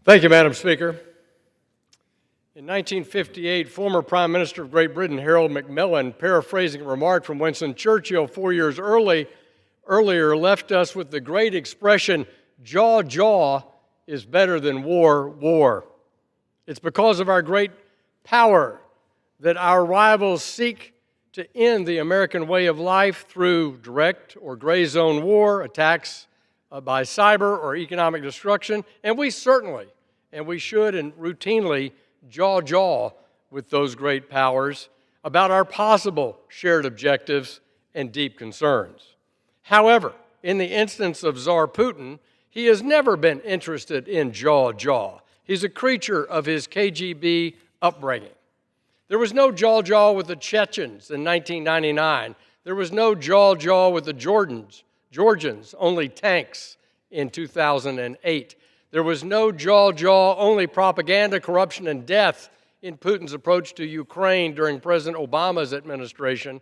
Thank you, Madam Speaker. In 1958, former Prime Minister of Great Britain, Harold Macmillan, paraphrasing a remark from Winston Churchill 4 years earlier, left us with the great expression, "Jaw, jaw is better than war, war." It's because of our great power that our rivals seek to end the American way of life through direct or gray zone war, attacks by cyber or economic destruction, and we certainly, and we should and routinely jaw with those great powers about our possible shared objectives and deep concerns. However, in the instance of Tsar Putin, he has never been interested in jaw. He's a creature of his KGB upbringing. There was no jaw with the Chechens in 1999. There was no jaw with the Georgians, only tanks in 2008. There was no jaw, only propaganda, corruption, and death in Putin's approach to Ukraine during President Obama's administration.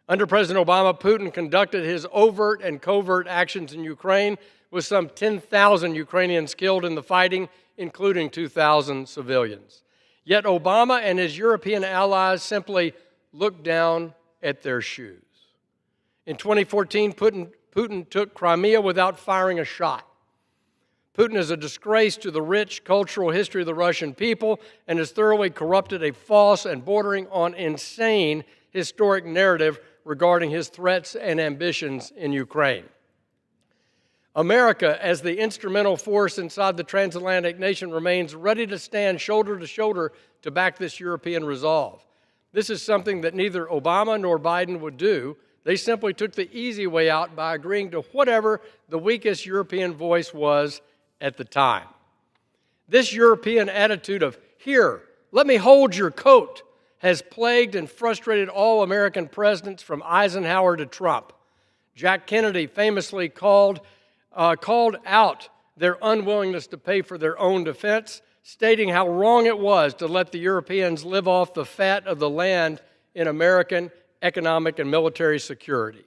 Under President Obama, Putin conducted his overt and covert actions in Ukraine with some 10,000 Ukrainians killed in the fighting, including 2,000 civilians. Yet Obama and his European allies simply looked down at their shoes. In 2014, Putin took Crimea without firing a shot. Putin is a disgrace to the rich cultural history of the Russian people and has thoroughly corrupted a false and bordering on insane historic narrative regarding his threats and ambitions in Ukraine. America, as the instrumental force inside the transatlantic nation, remains ready to stand shoulder to shoulder to back this European resolve. This is something that neither Obama nor Biden would do. They simply took the easy way out by agreeing to whatever the weakest European voice was at the time. This European attitude of, "Here, let me hold your coat," has plagued and frustrated all American presidents from Eisenhower to Trump. Jack Kennedy famously called out their unwillingness to pay for their own defense, stating how wrong it was to let the Europeans live off the fat of the land in American economic and military security.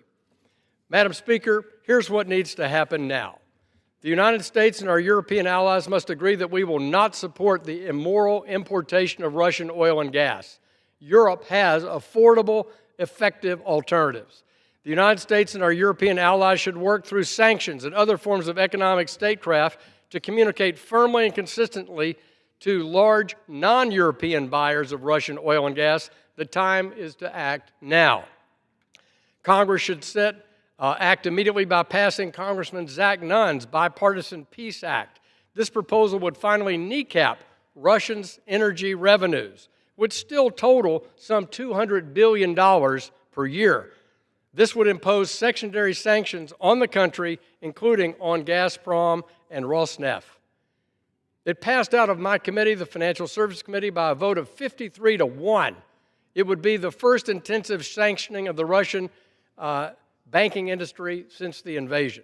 Madam Speaker, here's what needs to happen now. The United States and our European allies must agree that we will not support the immoral importation of Russian oil and gas. Europe has affordable, effective alternatives. The United States and our European allies should work through sanctions and other forms of economic statecraft to communicate firmly and consistently to large non-European buyers of Russian oil and gas. The time is to act now. Congress should act immediately by passing Congressman Zach Nunn's Bipartisan Peace Act. This proposal would finally kneecap Russia's energy revenues, which still total some $200 billion per year. This would impose secondary sanctions on the country, including on Gazprom and Rosneft. It passed out of my committee, the Financial Services Committee, by a vote of 53-1. It would be the first intensive sanctioning of the Russian banking industry since the invasion.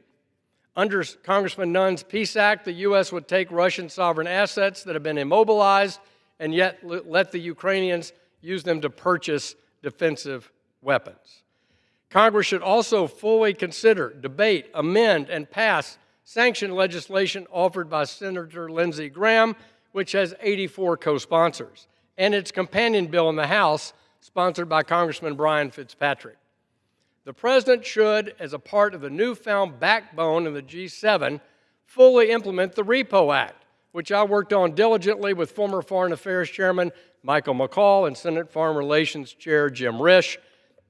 Under Congressman Nunn's Peace Act, the U.S. would take Russian sovereign assets that have been immobilized and yet let the Ukrainians use them to purchase defensive weapons. Congress should also fully consider, debate, amend, and pass sanction legislation offered by Senator Lindsey Graham, which has 84 co-sponsors, and its companion bill in the House, sponsored by Congressman Brian Fitzpatrick. The President should, as a part of the newfound backbone of the G7, fully implement the REPO Act, which I worked on diligently with former Foreign Affairs Chairman Michael McCaul and Senate Foreign Relations Chair Jim Risch.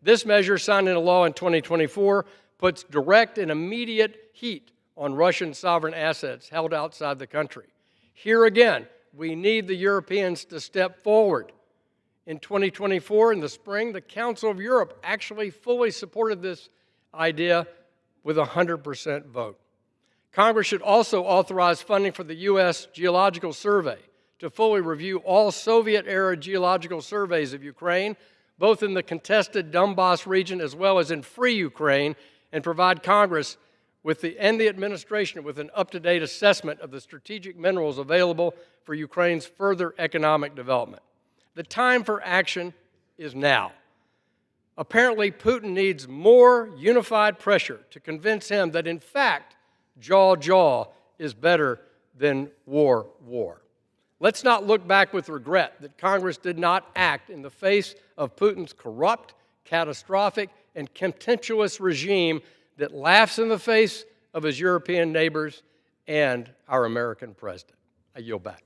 This measure, signed into law in 2024, puts direct and immediate heat on Russian sovereign assets held outside the country. Here again, we need the Europeans to step forward. In 2024, in the spring, the Council of Europe actually fully supported this idea with a 100% vote. Congress should also authorize funding for the U.S. Geological Survey to fully review all Soviet-era geological surveys of Ukraine, both in the contested Donbass region as well as in free Ukraine, and provide Congress and the administration with an up-to-date assessment of the strategic minerals available for Ukraine's further economic development. The time for action is now. Apparently, Putin needs more unified pressure to convince him that, in fact, jaw is better than war. Let's not look back with regret that Congress did not act in the face of Putin's corrupt, catastrophic, and contemptuous regime that laughs in the face of his European neighbors and our American president. I yield back.